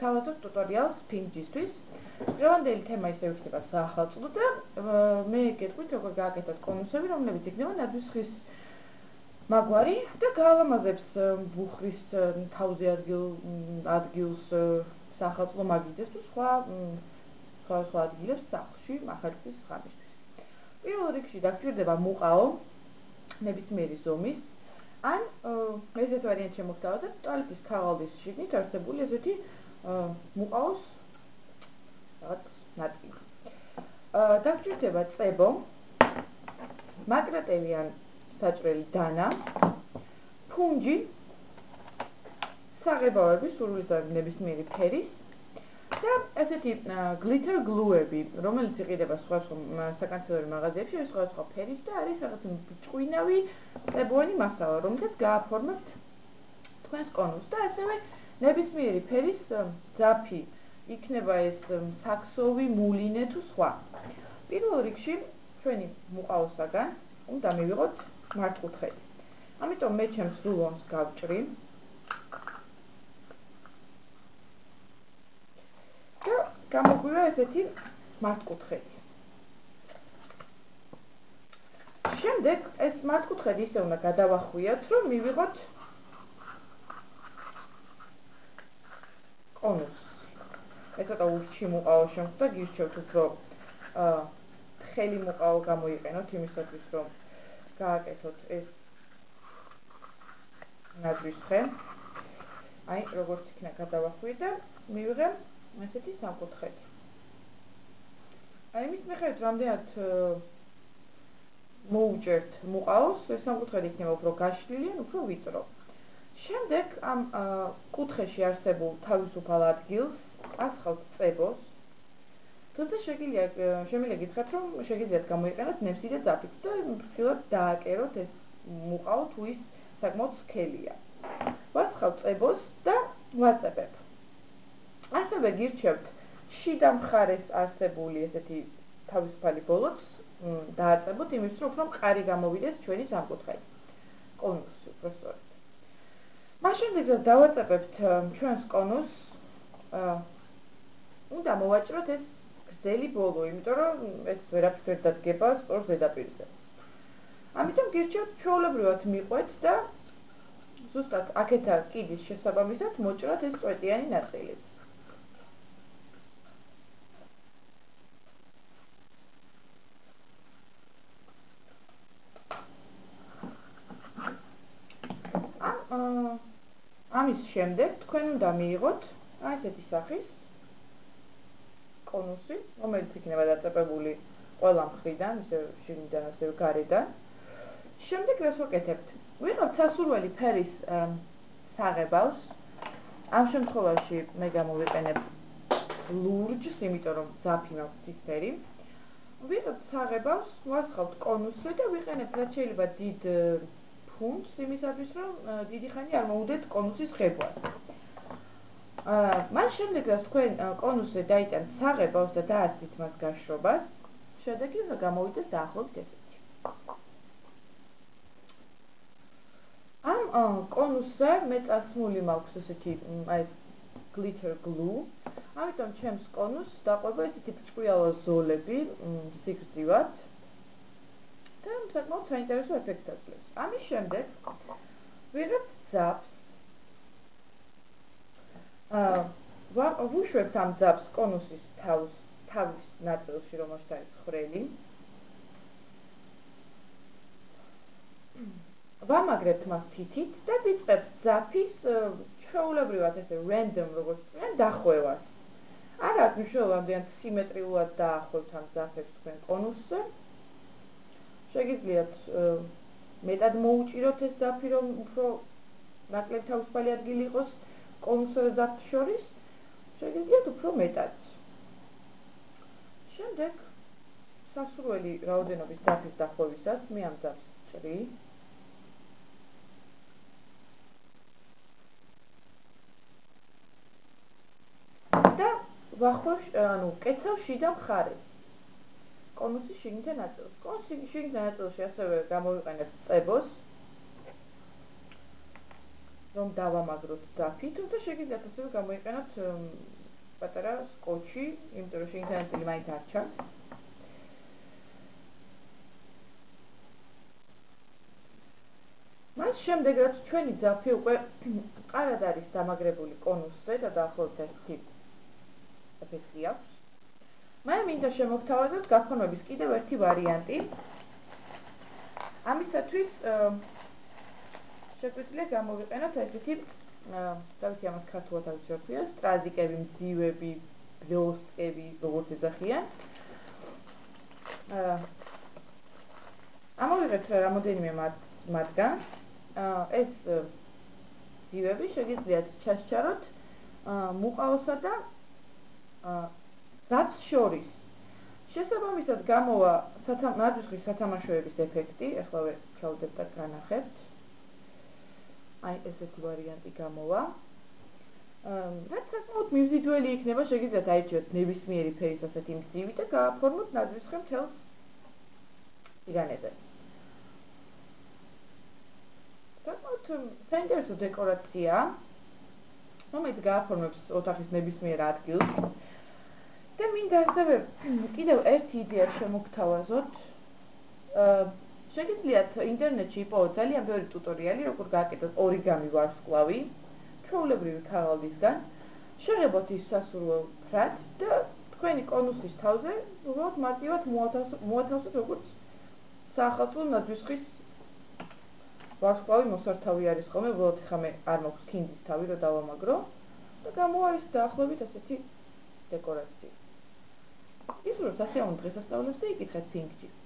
თავაზობ ტუტორიალს ფინჯისთვის. დღევანდელი თემა ისე იქნება საახალწლო და მე გეტყვით როგორ გააკეთოთ კონუსები, რომლებიც იქნება ნაძვის ხის მაგვარი და გაალამაზებს ბუხრის თავზე ადგილს საახალწლო მაგიდებს თუ სხვა ადგილებს სახლში ახალწლის ღამისთვის. პირველ რიგში დაგჭირდება მუყაო ნებისმიერი ზომის ან ესეთ ვარიანტს შემოგთავაზებთ ტუალეტის ქაღალდის შიგნით არსებული ესეთი მუყაოს რაღაც ნაწილი. დაგჭირდება წებო, მაკრატელი ან საჭრელი დანა, ფუნჯი, საღებავები სურვილისაგან ნებისმიერი ფერის და ესეთი გლიტერ გლუები, რომელიც იყიდება სხვადასხვა საკანცელო მაღაზიებში, სხვადასხვა ფერის და არის რაღაც ჭკვინავი წებოვანი მასალა, რომელსაც გააფორმებთ თქვენს კონუსს და ასევე ნებისმიერი ფერის ძაფი, იქნება ეს საქსოვი, მულინე თუ სხვა. პირველ რიგში ჩვენი მუყაოსაგან უნდა მივიღოთ მართკუთხედი. ამიტომ მე ჩემს რულონს გავჭრი და გამოგვივა ესეთი მართკუთხედი. შემდეგ ეს მართკუთხედი ისე უნდა გადავახვიოთ, რომ მივიღოთ კონუსი. ეს ცოტა ურჩი მუყაო შემოხდა, გირჩევთ უფრო თხელი მუყაო გამოიყენოთ იმისათვის, რომ გააკეთოთ ეს ნაძვის ხე. აი, როგორც იქნა გადავახვიე და მივიღე ესეთი სამკუთხედი. აი, იმის მიხედვით, რამდენად მოუჭერთ მუყაოს, ეს სამკუთხედი იქნება უფრო გაშლილი ან უფრო ვიწრო. შემდეგ ამ კუთხეში არსებულ თავისუფალ ადგილს ასხავთ წებოს. თუმცა შემიძლია გითხრათ, რომ შეგიძლიათ გამოიყენოთ ნემსი და ძაფიც და ფრთხილად დააკეროთ ეს მუყაო თუ ის საკმაოდ სქელია. ვასხავთ წებოს და ვაწებებ. ასევე გირჩევთ შიდა მხარეს არსებული ესეთი თავისუფალი ბოლოც დააწებოთ იმისთვის, რომ უფრო მყარი გამოვიდეს ჩვენი სამკუთხედი. კონუსი უბრალოდ. მას შემდეგ რაც დავაწებებთ ჩვენს კონუსს, უნდა მოვაჭროთ ეს გრძელი ბოლო, იმიტომ რომ ეს ვერაფრით ვერ დადგება სწორ ზედაპირზე. ამიტომ გირჩევთ ჩვეულებრივად მიყვეთ და ზუსტად აქეთა კიდის შესაბამისად მოჭრათ ეს წვეტიანი ნაწილი. ამის შემდეგ თქვენ უნდა მიიღოთ ესეთი სახის კონუსი, რომელიც იქნება დაწებებული ყველა მხრიდან, ისე შიგნიდან, ასევე გარედან. შემდეგ რაც ვაკეთებთ, ვიღებთ სასურველი ფერის საღებავს. ამ შემთხვევაში მე გამოვიყენებ ლურჯს, იმიტომ რომ ძაფი მაქვს ის ფერი. ვიღებთ საღებავს, ვასხავთ კონუსზე და ვიყენებთ რაც შეიძლება დიდ ფუნჯს იმისათვის, რომ დიდი ხანი არ მოუდეთ კონუსის ხებვას. მას შემდეგ რაც თქვენ კონუსზე დაიტანთ საღებავს და დაასწრით მას გაშრობას, შედეგი უნდა გამოვიდეს დაახლოებით ესეთი. ამ კონუსზე მე წასმული მაქვს ესეთი აი გლიტერ გლუ, ამიტომ ჩემს კონუსს დაყვება ესეთი ბრჭყვიალა ზოლები სიგრძივად და საკმაოდ საინტერესო ეფექტს აძლევს. ამის შემდეგ ვიღებთ ძაფს. ვუშვებთ ამ ძაფს კონუსის თავის ნაწილში, რომელშიც არის ხვრელი. ვამაგრებთ მას თითით და ვიწყებთ ძაფის ჩვეულებრივად ესე random როგორც წვიან დახვევას. არ აქვს მნიშვნელობა, რამდენად სიმეტრიულად დაახვევთ ამ ძაფებს თქვენ კონუსზე. შეგიძლიათ მეტად მოუჭიროთ ეს ძაფი, რომ უფრო ნაკლებ თავისუფალი ადგილი იყოს კონუსსა და ძაფს შორის. შეგიძლიათ უფრო მეტად. შემდეგ სასურველი რაოდენობის ძაფის დახვევისას მე ამ ძაფს ჭრი. და ვახვევ, კეცავ შიდა მხარეს. კონუსის შიგნითა ნაწილს. კონუსის შიგნითა ნაწილში ასევე გამოვიყენებთ წებოს. რომ დავამაგროთ დაფი, თუმცა შეგიძლიათ ასევე გამოიყენოთ პატარა სკოჩი, იმიტომ რომ შეგიძლიათ ნაწილი მაინც არ ჩანს. მას შემდეგ რაც ჩვენი ძაფი უკვე ყარად არის დამაგრებული კონუსზე და დაახლოებით ერთი ეფექტი აქვს. მე მინდა შემოგთავაზოთ გაფორმების კიდევ ერთი ვარიანტი. ამისათვის შეგვიძლია გამოვიყენოთ ესეთი თავისი ამას ქართულად არის ვერფია, სტრაზიკები, მძივები, ბლოსტკები, როგორც ეძახიან. ამოვიღეთ რამოდენიმე მათგანს. ეს მძივები შეგიძლიათ ჩასჩაროთ მუყაოსა და ძაფს შორის. შესაბამისად გამოვა ნაძვისხრის სათამაშოების ეფექტი, ეხლა ჩავდებთ და განახებთ. აი ესეთი ვარიანტი გამოვა. რაც საკმაოდ მიმზიდველი იქნება, შეგიძლიათ აირჩიოთ ნებისმიერი ფერის ასეთი მძივი და გააფორმოთ ნაძვისხრი მთელს ტირანეზე. საკმაოდ საინტერესო დეკორაცია, რომელიც გააფორმებს ოთახის ნებისმიერ ადგილს. და მინდა ასევე კიდევ ერთი იდეა შემოგთავაზოთ. შეგიძლიათ ინტერნეტში იპოვოთ ძალიან ბევრი ტუტორიალი, როგორ გააკეთოთ ორიგამი ვარსკვლავი, ჩვეულებრივი ქაღალდისგან. შეღებოთ ის სასურველ ფრად და თქვენი კონუსის თავზე უბრალოდ მარტივად მოათავსოთ როგორც საახალწლო ნაძვისხრის ვარსკვლავი მოსართავი არის ხოლმე, უბრალოდ ხა მე არ მაქვს ქინძის თავი, რომ დავამაგრო და გამოვა ის დაახლოებით ასეთი დეკორაცია. ისურვებთ სასიამოვნო დღესასწაულებს და იკითხეთ Pink Jeep.